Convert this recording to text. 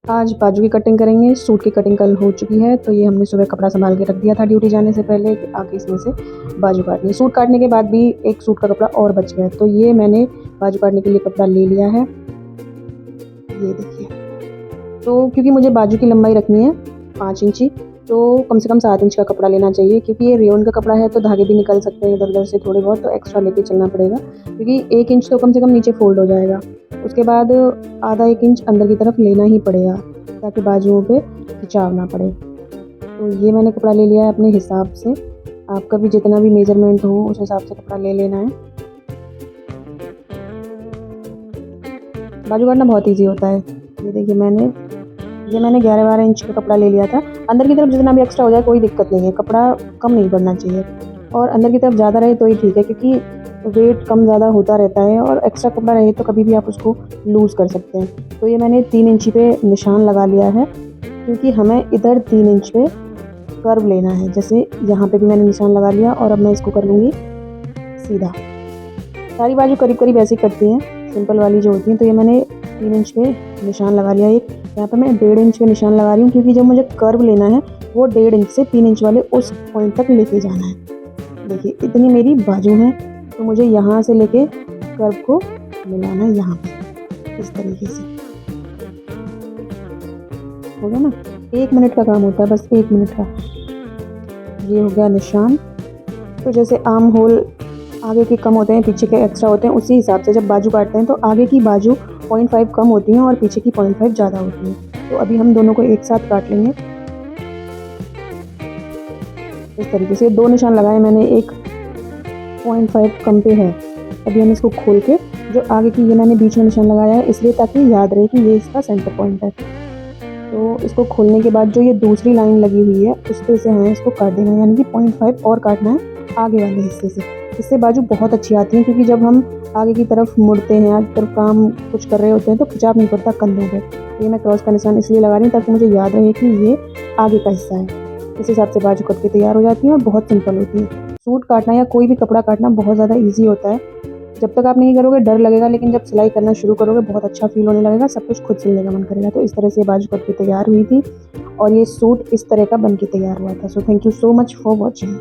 आज बाजू की कटिंग करेंगे। सूट की कटिंग कल हो चुकी है, तो ये हमने सुबह कपड़ा संभाल के रख दिया था ड्यूटी जाने से पहले कि आके इसमें से बाजू काटनी है। सूट काटने के बाद भी एक सूट का कपड़ा और बच गया, तो ये मैंने बाजू काटने के लिए कपड़ा ले लिया है। ये देखिए, तो क्योंकि मुझे बाजू की लंबाई रखनी है 5 इंची, तो कम से कम 7 इंच का कपड़ा लेना चाहिए, क्योंकि ये रेयन का कपड़ा है तो धागे भी निकल सकते हैं इधर उधर से थोड़े बहुत, तो एक्स्ट्रा लेके चलना पड़ेगा, क्योंकि 1 इंच तो कम से कम नीचे फोल्ड हो जाएगा। उसके बाद आधा 1 इंच अंदर की तरफ लेना ही पड़ेगा, ताकि बाजुओं पे खिंचाव ना पड़े। तो ये मैंने कपड़ा ले लिया है अपने हिसाब से। आपका भी जितना भी मेजरमेंट हो उस हिसाब से कपड़ा ले लेना है। बाजू काटना बहुत ईजी होता है। ये देखिए, मैंने 11-12 इंच का कपड़ा ले लिया था। अंदर की तरफ जितना भी एक्स्ट्रा हो जाए कोई दिक्कत नहीं है, कपड़ा कम नहीं पड़ना चाहिए, और अंदर की तरफ ज़्यादा रहे तो ही ठीक है, क्योंकि वेट कम ज़्यादा होता रहता है, और एक्स्ट्रा कपड़ा रहे तो कभी भी आप उसको लूज़ कर सकते हैं। तो ये मैंने 3 इंची पे निशान लगा लिया है, क्योंकि हमें इधर 3 इंच पे कर्व लेना है। जैसे यहाँ पे भी मैंने निशान लगा लिया, और अब मैं इसको कर लूँगी सीधा। सारी बाजू करीब करीब ऐसे कटती हैं, सिंपल वाली जो होती हैं। तो ये मैंने 3 इंच पे निशान लगा लिया। एक यहाँ पे मैं 1.5 इंच पे निशान लगा रही हूँ, क्योंकि जब मुझे कर्व लेना है वो 1.5 इंच से 3 इंच वाले उस पॉइंट तक लेके जाना है। देखिए, इतनी मेरी बाजू है, तो मुझे यहाँ से लेके कर्व को मिलाना है यहाँ पे, इस तरीके से। हो गया ना? 1 मिनट का काम होता है, बस 1 मिनट का। ये हो गया निशान। तो जैसे आर्म होल आगे के कम होते हैं, पीछे के एक्स्ट्रा होते हैं, उसी हिसाब से जब बाजू काटते हैं तो आगे की बाजू 0.5 कम होती हैं और पीछे की 0.5 ज़्यादा होती हैं। तो अभी हम दोनों को एक साथ काट लेंगे इस तरीके से। 2 निशान लगाए मैंने, एक 0.5 कम पे है। अभी हम इसको खोल के, जो आगे की ये मैंने बीच में निशान लगाया है इसलिए ताकि याद रहे कि ये इसका सेंटर पॉइंट है। तो इसको खोलने के बाद जो ये दूसरी लाइन लगी हुई है उस पे से हमें इसको काट देना है, यानी कि 0.5 और काटना है आगे वाले हिस्से से। इससे बाजू बहुत अच्छी आती है, क्योंकि जब हम आगे की तरफ मुड़ते हैं, आगे की तरफ काम कुछ कर रहे होते हैं तो खिंचाव नहीं पड़ता कंधों पे। ये मैं क्रॉस का निशान इसलिए लगा रही हूँ ताकि मुझे याद रहे कि ये आगे का हिस्सा है। इस हिसाब से बाजू कट के तैयार हो जाती है और बहुत सिंपल होती है। सूट काटना या कोई भी कपड़ा काटना बहुत ज़्यादा ईजी होता है। जब तक आप नहीं करोगे डर लगेगा, लेकिन जब सिलाई करना शुरू करोगे बहुत अच्छा फील होने लगेगा, सब कुछ खुद सिलने का मन करेगा। तो इस तरह से बाजू कट के तैयार हुई थी, और ये सूट इस तरह का बन के तैयार हुआ था। So thank you so much for watching.